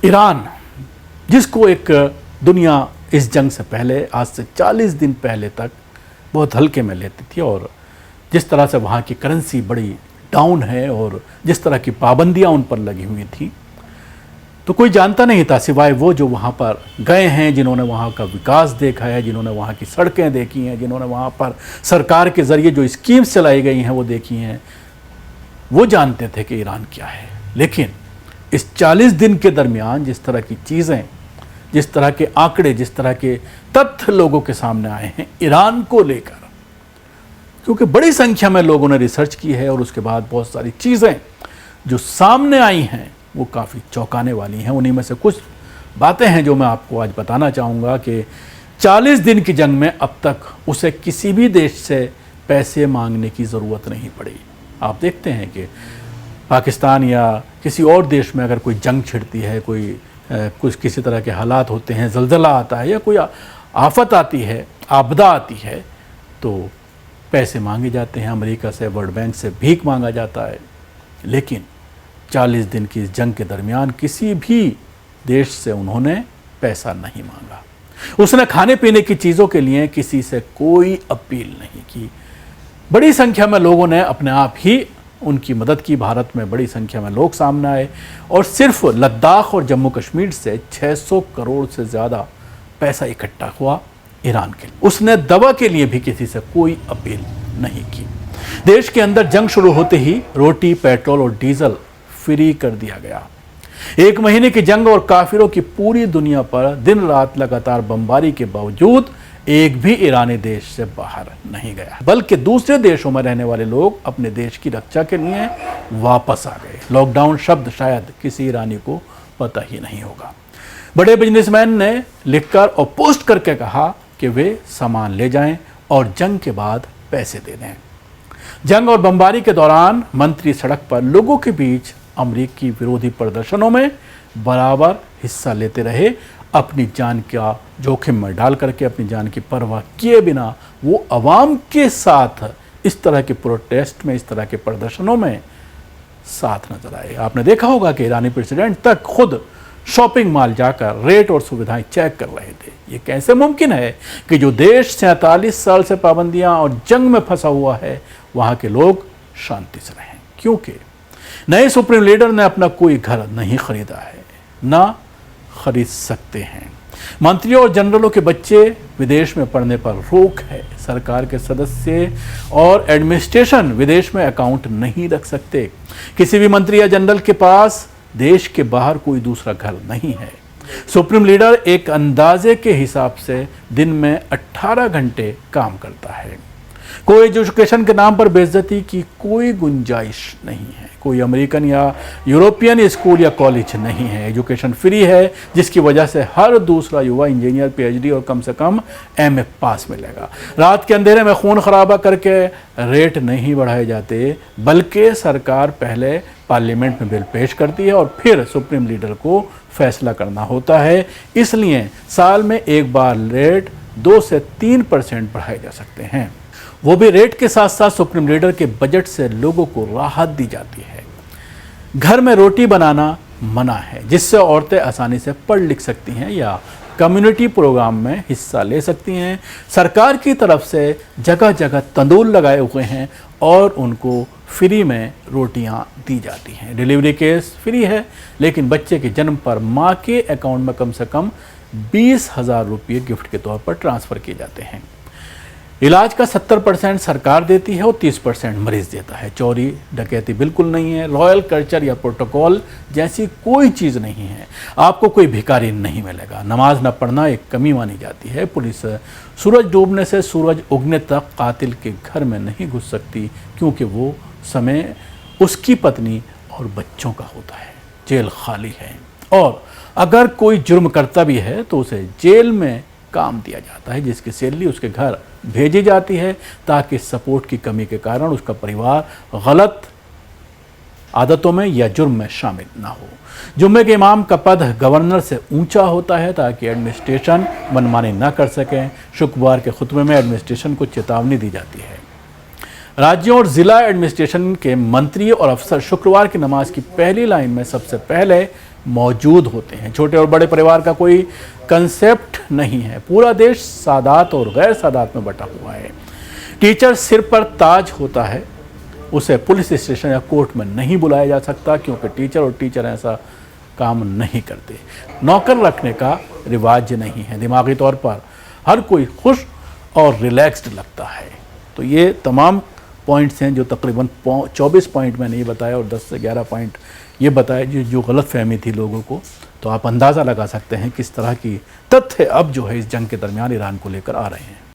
Iran, जिसको एक दुनिया इस जंग से पहले, आज से 40 दिन पहले तक बहुत हल्के में लेती थी, और जिस तरह से वहाँ की करेंसी बड़ी डाउन है और जिस तरह की पाबंदियाँ उन पर लगी हुई थी, तो कोई जानता नहीं था सिवाय वो जो वहाँ पर गए हैं, जिन्होंने वहाँ का विकास देखा है, जिन्होंने वहाँ की सड़कें देखी हैं, जिन्होंने वहाँ पर सरकार के ज़रिए जो स्कीम्स चलाई गई हैं वो देखी हैं, वो जानते थे कि ईरान क्या है। लेकिन इस 40 दिन के दरमियान जिस तरह की चीज़ें, जिस तरह के आंकड़े, जिस तरह के तथ्य लोगों के सामने आए हैं ईरान को लेकर, क्योंकि बड़ी संख्या में लोगों ने रिसर्च की है और उसके बाद बहुत सारी चीज़ें जो सामने आई हैं वो काफ़ी चौंकाने वाली हैं। उन्हीं में से कुछ बातें हैं जो मैं आपको आज बताना चाहूँगा कि 40 दिन की जंग में अब तक उसे किसी भी देश से पैसे मांगने की ज़रूरत नहीं पड़ी। आप देखते हैं कि पाकिस्तान या किसी और देश में अगर कोई जंग छिड़ती है, कुछ किसी तरह के हालात होते हैं, ज़लज़ला आता है या कोई आफत आती है, आपदा आती है, तो पैसे मांगे जाते हैं। अमेरिका से, वर्ल्ड बैंक से भीख मांगा जाता है। लेकिन 40 दिन की इस जंग के दरमियान किसी भी देश से उन्होंने पैसा नहीं मांगा। उसने खाने पीने की चीज़ों के लिए किसी से कोई अपील नहीं की। बड़ी संख्या में लोगों ने अपने आप ही उनकी मदद की। भारत में बड़ी संख्या में लोग सामने आए और सिर्फ लद्दाख और जम्मू कश्मीर से 600 करोड़ से ज़्यादा पैसा इकट्ठा हुआ ईरान के लिए। उसने दवा के लिए भी किसी से कोई अपील नहीं की। देश के अंदर जंग शुरू होते ही रोटी, पेट्रोल और डीजल फ्री कर दिया गया। 1 महीने की जंग और काफिरों की पूरी दुनिया पर दिन रात लगातार बमबारी के बावजूद एक भी ईरानी देश से बाहर नहीं गया, बल्कि दूसरे देशों में रहने वाले लोग अपने देश की रक्षा के लिए वापस आ गए। लॉकडाउन शब्द शायद किसी ईरानी को पता ही नहीं होगा। बड़े बिजनेसमैन ने लिखकर और पोस्ट करके कहा कि वे सामान ले जाएं और जंग के बाद पैसे दे दें। जंग और बमबारी के दौरान मंत्री सड़क पर लोगों के बीच अमेरिकी विरोधी प्रदर्शनों में बराबर हिस्सा लेते रहे। अपनी जान का जोखिम में डाल करके, अपनी जान की परवाह किए बिना वो अवाम के साथ इस तरह के प्रोटेस्ट में, इस तरह के प्रदर्शनों में साथ नजर आए। आपने देखा होगा कि ईरानी प्रेसिडेंट तक खुद शॉपिंग मॉल जाकर रेट और सुविधाएं चेक कर रहे थे। ये कैसे मुमकिन है कि जो देश 47 साल से पाबंदियां और जंग में फंसा हुआ है, वहां के लोग शांति से रहें? क्योंकि नए सुप्रीम लीडर ने अपना कोई घर नहीं खरीदा है, ना खरीद सकते हैं। मंत्रियों और जनरलों के बच्चे विदेश में पढ़ने पर रोक है। सरकार के सदस्य और एडमिनिस्ट्रेशन विदेश में अकाउंट नहीं रख सकते। किसी भी मंत्री या जनरल के पास देश के बाहर कोई दूसरा घर नहीं है। सुप्रीम लीडर एक अंदाजे के हिसाब से दिन में 18 घंटे काम करता है। कोई एजुकेशन के नाम पर बेइज्जती की कोई गुंजाइश नहीं है। कोई अमेरिकन या यूरोपियन स्कूल या कॉलेज नहीं है। एजुकेशन फ्री है, जिसकी वजह से हर दूसरा युवा इंजीनियर, पीएचडी और कम से कम एमए पास मिलेगा। रात के अंधेरे में खून खराबा करके रेट नहीं बढ़ाए जाते, बल्कि सरकार पहले पार्लियामेंट में बिल पेश करती है और फिर सुप्रीम लीडर को फैसला करना होता है। इसलिए साल में एक बार रेट 2 से 3% बढ़ाए जा सकते हैं। वो भी रेट के साथ साथ सुप्रीम लीडर के बजट से लोगों को राहत दी जाती है। घर में रोटी बनाना मना है, जिससे औरतें आसानी से पढ़ लिख सकती हैं या कम्युनिटी प्रोग्राम में हिस्सा ले सकती हैं। सरकार की तरफ से जगह जगह तंदूर लगाए हुए हैं और उनको फ्री में रोटियां दी जाती हैं। डिलीवरी केस फ्री है, लेकिन बच्चे के जन्म पर माँ के अकाउंट में कम से कम 20,000 रुपये गिफ्ट के तौर पर ट्रांसफ़र किए जाते हैं। इलाज का 70% सरकार देती है और 30% मरीज देता है। चोरी डकैती बिल्कुल नहीं है। रॉयल कल्चर या प्रोटोकॉल जैसी कोई चीज़ नहीं है। आपको कोई भिखारी नहीं मिलेगा। नमाज न पढ़ना एक कमी मानी जाती है। पुलिस सूरज डूबने से सूरज उगने तक कातिल के घर में नहीं घुस सकती, क्योंकि वो समय उसकी पत्नी और बच्चों का होता है। जेल खाली है और अगर कोई जुर्म करता भी है तो उसे जेल में काम दिया जाता है, जिसकी सैलरी उसके घर भेजी जाती है, ताकि सपोर्ट की कमी के कारण उसका परिवार गलत आदतों में या जुर्म में शामिल ना हो। जुम्मे के इमाम का पद गवर्नर से ऊंचा होता है, ताकि एडमिनिस्ट्रेशन मनमानी ना कर सकें। शुक्रवार के खुतबे में एडमिनिस्ट्रेशन को चेतावनी दी जाती है। राज्यों और ज़िला एडमिनिस्ट्रेशन के मंत्री और अफसर शुक्रवार की नमाज की पहली लाइन में सबसे पहले मौजूद होते हैं। छोटे और बड़े परिवार का कोई कंसेप्ट नहीं है। पूरा देश सादात और गैर सादात में बटा हुआ है। टीचर सिर पर ताज होता है, उसे पुलिस स्टेशन या कोर्ट में नहीं बुलाया जा सकता, क्योंकि टीचर और टीचर ऐसा काम नहीं करते। नौकर रखने का रिवाज नहीं है। दिमागी तौर पर हर कोई खुश और रिलैक्स्ड लगता है। तो ये तमाम पॉइंट्स हैं जो तकरीबन 24 पॉइंट मैंने ये बताया और 10 से 11 पॉइंट ये बताया जो गलत फहमी थी लोगों को। तो आप अंदाज़ा लगा सकते हैं किस तरह की तथ्य अब जो है इस जंग के दरमियान ईरान को लेकर आ रहे हैं।